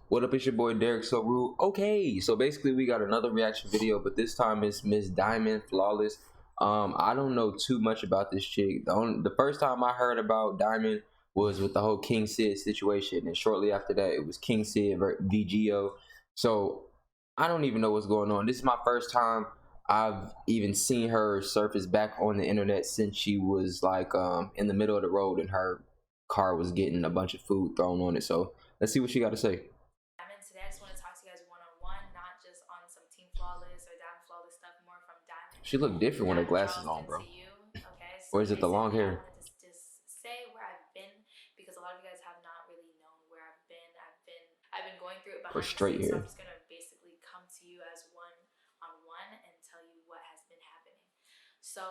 What up, it's your boy DERRICKSORUDE. Okay, so basically we got another reaction video, but this time it's Miss Diamond Flawless. I don't know too much about this chick. The first time I heard about Diamond was with the whole King Sid situation, and shortly after that it was King Sid v Geo. So I don't even know what's going on. This is my first time I've even seen her surface back on the internet since she was like in the middle of the road and her car was getting a bunch of food thrown on it. So let's see what she got to say. Today I just want to talk to you guys one-on-one, not just on some Team Flawless or Diamond Flawless stuff, more from Diamond. She looked different with her glasses on, bro. Okay, so or is it the long hair? I wanted to just say where I've been, because a lot of you guys have not really known where I've been. I've been going through it behind the scenes, so I'm just gonna basically come to you as one-on-one and tell you what has been happening. So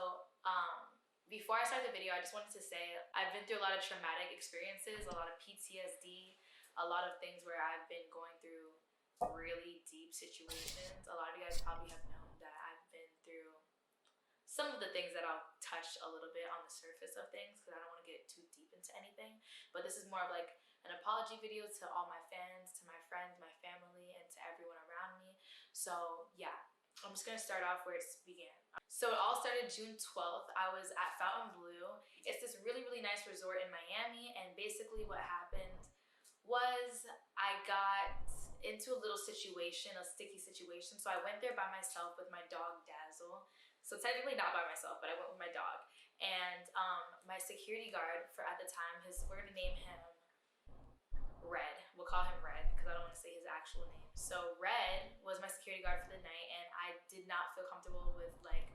before I start the video, I just wanted to say I've been through a lot of traumatic experiences, a lot of PTSD, a lot of things where I've been going through really deep situations. A lot of you guys probably have known that I've been through some of the things that I'll touch a little bit on the surface of things, because I don't want to get too deep into anything. But this is more of like an apology video to all my fans, to my friends, my family, and to everyone around me. So yeah, I'm just gonna start off where it began. So it all started June 12th. I was at Fontainebleau. It's this really, really nice resort in Miami, and basically what happened was I got into a little situation, a sticky situation. So I went there by myself with my dog Dazzle. So technically not by myself, but I went with my dog. And my security guard for at the time, we're gonna name him Red. We'll call him Red because I don't want to say his actual name. So Red was my security guard for the night, and I did not feel comfortable with like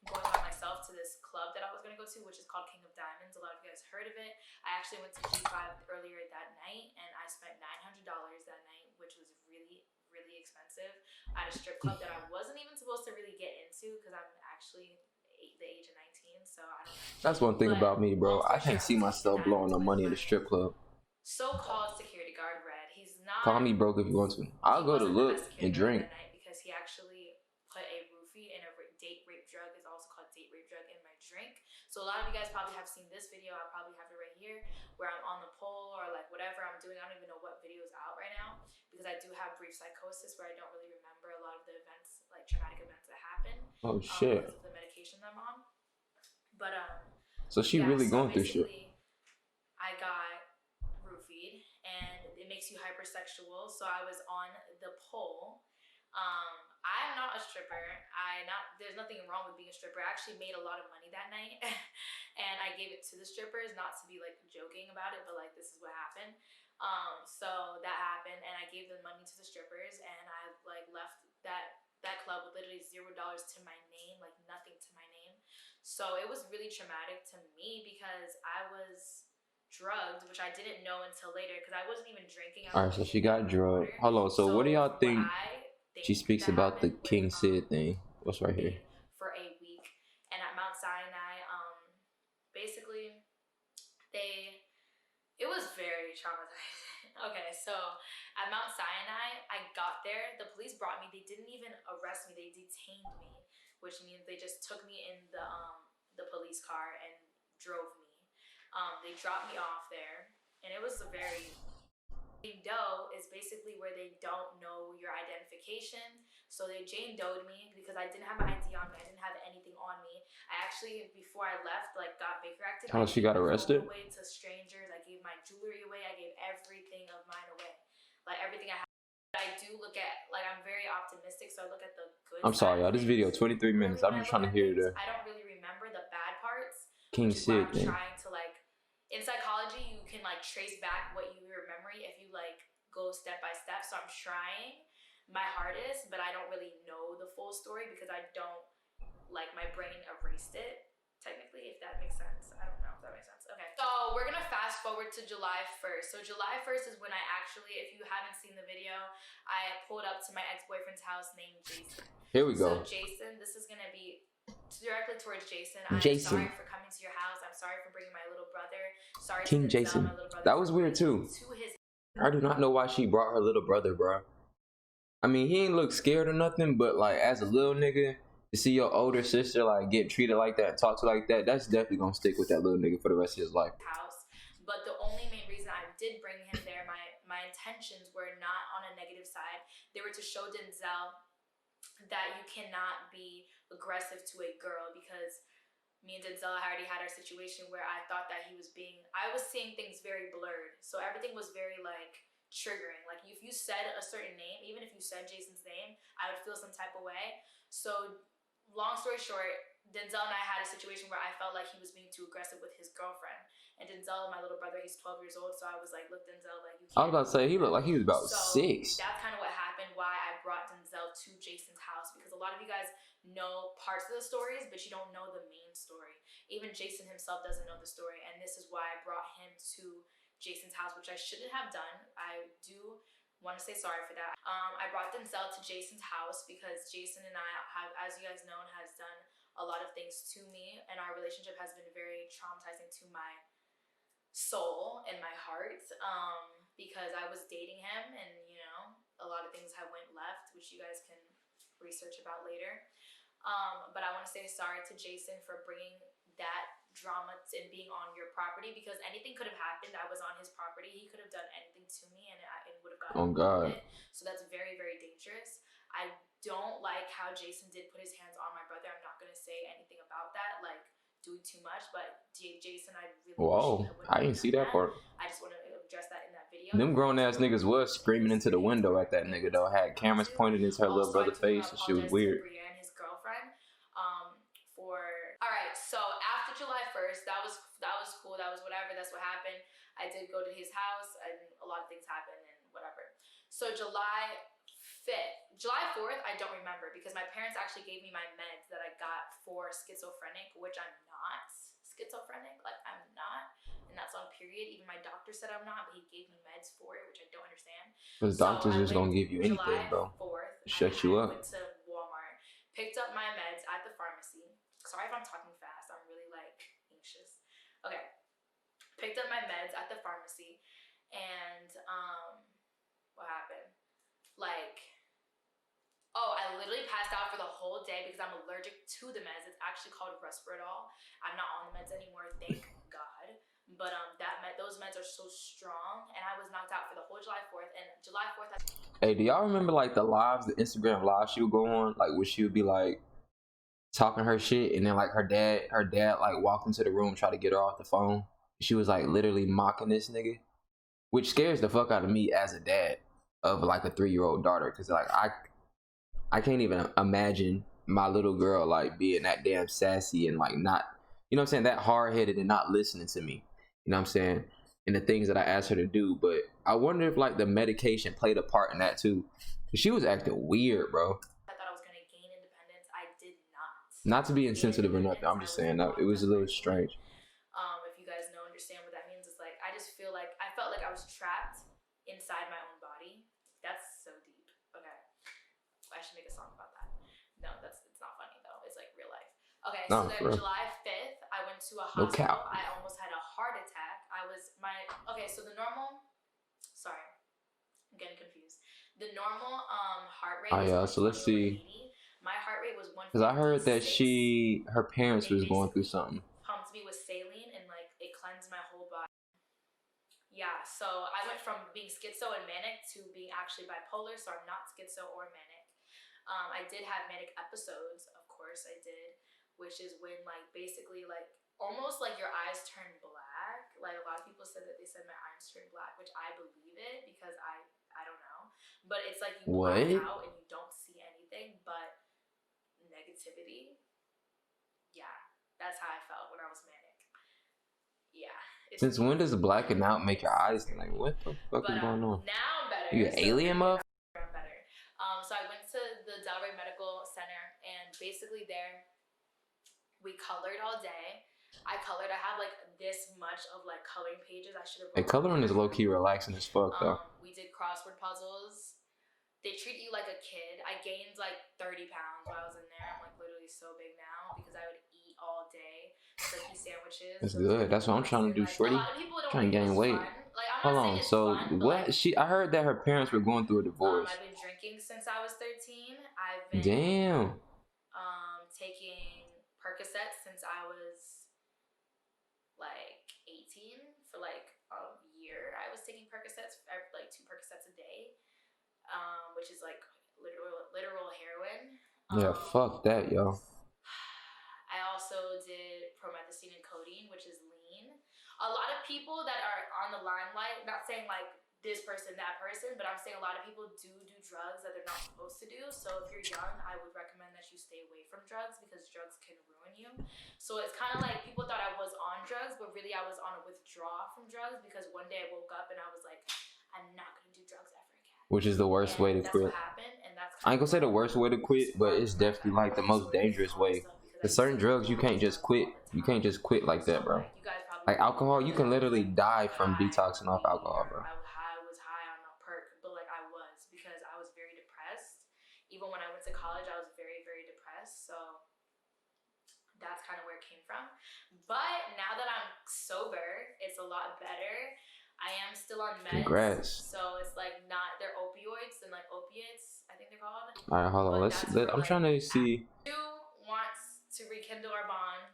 going by myself to this club that I was going to go to, which is called King of Diamonds. A lot of you guys heard of it. I actually went to G5 earlier that night, and I spent $900 that night, which was really, really expensive, at a strip club that I wasn't even supposed to really get into because I'm actually the age of 19, so I don't know. That's one thing about me, bro. I can't see myself blowing no money at a strip club. So-called security guard Red. He's not. Call me broke if you want to. I'll go to look and drink. Because he actually put a roofie and a date rape drug, is also called date rape drug, in my drink. So a lot of you guys probably have seen this video. I probably have it right here where I'm on the pole or like whatever I'm doing. I don't even know what video is out right now because I do have brief psychosis where I don't really remember a lot of the events, like traumatic events that happen. Oh shit. Because of the medication I'm on. But so she really going through shit. I got roofied, and it makes you hypersexual. So I was on the pole. I'm not a stripper. There's nothing wrong with being a stripper. I actually made a lot of money that night, and I gave it to the strippers, not to be like joking about it, but like this is what happened. So that happened, and I gave the money to the strippers, and I like left that club with literally $0 to my name, like nothing to my name. So it was really traumatic to me because I was drugged, which I didn't know until later because I wasn't even drinking. Alright, so she got drugged. Hold on, so what do y'all think she speaks about the King Sid thing? What's right here? For a week, and at Mount Sinai, basically, it was very traumatizing. Okay, so at Mount Sinai, I got there, the police brought me, they didn't even arrest me, they detained me, which means they just took me in the police car and drove me. They dropped me off there, and it was a very... Jane Doe is basically where they don't know your identification. So they Jane Doe'd me because I didn't have my ID on me. I didn't have anything on me. I actually, before I left, like got Baker acted. Oh, she got arrested? Away to strangers. I gave my jewelry away. I gave everything of mine away. Like everything I have. I do look at, like, I'm very optimistic, so I look at the good. I'm sorry, y'all. This video 23 minutes. I'm just trying to hear it. I don't really remember the bad parts. King Sid thing. Trying to like. In psychology, you can like trace back what you remember if you like go step by step. So I'm trying my hardest, but I don't really know the full story because I don't, like, my brain erased it, technically, if that makes sense. I don't know if that makes sense. Okay, so we're gonna fast forward to July 1st. So July 1st is when I actually, if you haven't seen the video, I pulled up to my ex-boyfriend's house named Jason. Here we go. So Jason, this is gonna be directly towards Jason. I'm sorry for coming to your house. I'm sorry for bringing my little brother. Sorry, King Jason. That was weird too. I do not know why she brought her little brother, bro. I mean, he ain't look scared or nothing, but like as a little nigga, to see your older sister like get treated like that, talk to like that, that's definitely gonna stick with that little nigga for the rest of his life. But the only main reason I did bring him there, my entire intentions were not on a negative side. They were to show Denzel that you cannot be aggressive to a girl, because me and Denzel already had our situation where I thought that I was seeing things very blurred. So everything was very like triggering. Like if you said a certain name, even if you said Jason's name, I would feel some type of way. So long story short, Denzel and I had a situation where I felt like he was being too aggressive with his girlfriend. And Denzel, my little brother, he's 12 years old. So I was like, look, Denzel, like you can't. I was about to say, he looked like he was about 6. That's kind of what happened, why I brought Denzel to Jason's house, because a lot of you guys know parts of the stories, but you don't know the main story. Even Jason himself doesn't know the story, and this is why I brought him to Jason's house, which I shouldn't have done. I do want to say sorry for that. I brought Denzel to Jason's house because Jason and I have, as you guys know, has done a lot of things to me, and our relationship has been very traumatizing to my soul and my heart, because I was dating him, and you know, a lot of things have went left, which you guys can research about later. But I want to say sorry to Jason for bringing that drama and being on your property, because anything could have happened. I was on his property. He could have done anything to me, and it would have gotten God. So that's very, very dangerous. I don't like how Jason did put his hands on my brother. I'm not going to say anything about that, like doing too much, but Jason, I really wish I didn't see that part. I just want to address that in that video. Them grown ass niggas was screaming into the window at that nigga though. Had cameras pointed into her little brother's face, and she was weird. Brienne, his girlfriend, alright, so after July 1st, that was cool, that was whatever, that's what happened. I did go to his house, and a lot of things happened, and whatever. So July 4th, I don't remember, because my parents actually gave me my meds that I got for schizophrenic, which I'm not schizophrenic, like I'm not, and that's on period. Even my doctor said I'm not, but he gave me meds for it, which I don't understand. Because doctors just gonna give you anything, bro. July 4th, shut you up. I went to Walmart, picked up my meds at the pharmacy. Sorry if I'm talking fast, I'm really like anxious. Okay, picked up my meds at the pharmacy, and what happened? Like, oh, I literally passed out for the whole day because I'm allergic to the meds. It's actually called Respirodol. I'm not on the meds anymore, thank God. But those meds are so strong, and I was knocked out for the whole July 4th. And July 4th, hey, do y'all remember like the lives, the Instagram lives she would go on, like where she would be like talking her shit, and then like her dad like walked into the room, try to get her off the phone. She was like literally mocking this nigga, which scares the fuck out of me as a dad of like a 3-year-old daughter, because like I can't even imagine my little girl like being that damn sassy and like not, you know what I'm saying, that hard-headed and not listening to me, you know what I'm saying, and the things that I asked her to do. But I wonder if like the medication played a part in that too, because she was acting weird, bro. I thought I was going to gain independence. I did not. Not to be insensitive or nothing, I'm just saying that it was a little strange. If you guys understand what that means, it's like I just feel like I felt like I was trapped inside my own body. That's so deep. Okay, I should make a song about that. No, it's not funny though. It's like real life. Okay, so then July 5th, I went to a hospital. I almost had a heart attack. So the normal. Sorry, I'm getting confused. The normal heart rate. Oh yeah, so let's see. My heart rate was 156. Because I heard that her parents was going through something. Pumped me with saline, and like it cleansed my whole body. Yeah, so I went from being schizo and manic to being actually bipolar, so I'm not schizo or manic. I did have manic episodes, of course I did, which is when like basically like almost like your eyes turn black. Like a lot of people said that they said my eyes turn black, which I believe it because I don't know. But it's like you black out and you don't see anything but negativity. Yeah, that's how I felt when I was manic. Yeah. Since when does blacking out make your eyes like what the fuck is going on? Now I'm better. You an alien, muff? I'm better. So I went to the Delray Medical Center, and basically there we colored all day. I have like this much of like coloring pages. I should have. Hey, coloring is low key relaxing as fuck though. We did crossword puzzles. They treat you like a kid. I gained like 30 pounds while I was in there. I'm like literally so big now because I would eat all day. Turkey sandwiches. That's good. That's what I'm trying to do, shorty. Trying to gain weight. Like, hold on. So fun, what? I heard that her parents were going through a divorce. I've been drinking since I was 13. I've been taking Percocets since I was like 18 for like a year. I was taking Percocets, like 2 Percocets which is like literal heroin. Yeah, fuck that, yo. I also did promethazine and codeine, which is lean. A lot of people that are on the limelight, not saying like this person, that person, but I'm saying a lot of people do drugs that they're not supposed to do. So if you're young, I would recommend that you stay away from drugs because drugs can ruin you. So it's kind of like people thought I was on drugs, but really I was on a withdrawal from drugs because one day I woke up and I was like, I'm not going to do drugs ever again. Which is the worst way to quit. That's what happened, and that's I ain't gonna say the worst way to quit, but it's definitely like the most dangerous way. There's certain drugs you can't just quit. You can't just quit like that, bro. Like alcohol, you can literally die from detoxing off alcohol, bro. I was high on a perk, but like I was because I was very depressed. Even when I went to college, I was very, very depressed. So that's kind of where it came from. But now that I'm sober, it's a lot better. I am still on meds. Congrats. So it's like not, they're opioids and like opiates, I think they're called. Alright, hold on. I'm trying to see. Who wants to rekindle our bond?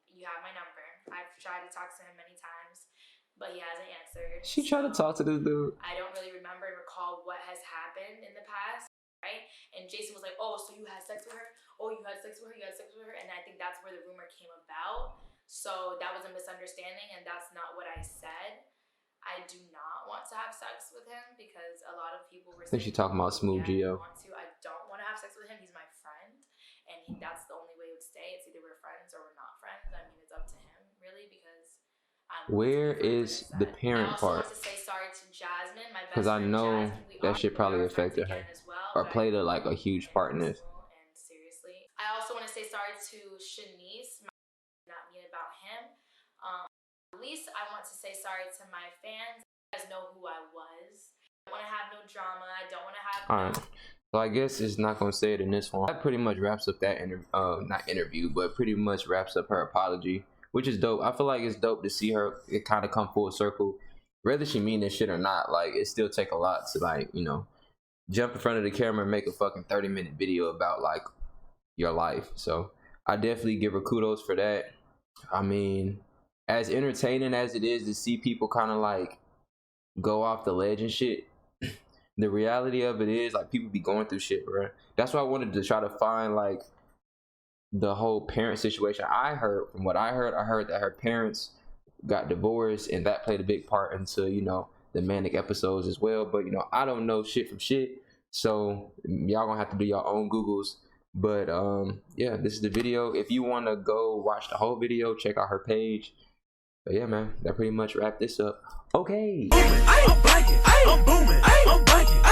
You have my number. I've tried to talk to him many times, but he hasn't answered. She tried to talk to this dude. I don't really remember and recall what has happened in the past, right? And Jason was like, oh, so you had sex with her? Oh, you had sex with her? You had sex with her? And I think that's where the rumor came about. So that was a misunderstanding, and that's not what I said. I do not want to have sex with him because a lot of people were saying, I think she's talking about Smooth Geo. I don't want to have sex with him. He's my friend, and that's the only way it would stay. It's either we're friends or we're not friends. I mean, it's up to him, really, because where is the parent part? Because I know that shit probably affected her or played a huge part in this. And seriously, I also want to say sorry to Shanice, not mean about him. At least I want to say sorry to my fans. You guys know who I was. I don't want to have no drama. I don't want to have. Alright, so I guess it's not gonna say it in this one. That pretty much wraps up that not interview, but pretty much wraps up her apology, which is dope. I feel like it's dope to see her it kind of come full circle, whether she mean this shit or not. Like it still take a lot to like jump in front of the camera and make a fucking 30-minute video about like your life. So I definitely give her kudos for that. I mean, as entertaining as it is to see people kind of like go off the ledge and shit, the reality of it is like people be going through shit, bro. That's why I wanted to try to find like the whole parent situation. From what I heard that her parents got divorced and that played a big part into the manic episodes as well. But I don't know shit from shit, so y'all gonna have to do your own Googles. But yeah, this is the video. If you want to go watch the whole video, check out her page. But yeah, man, that pretty much wrapped this up. Okay. I'm booming, I'm booming, I'm biking.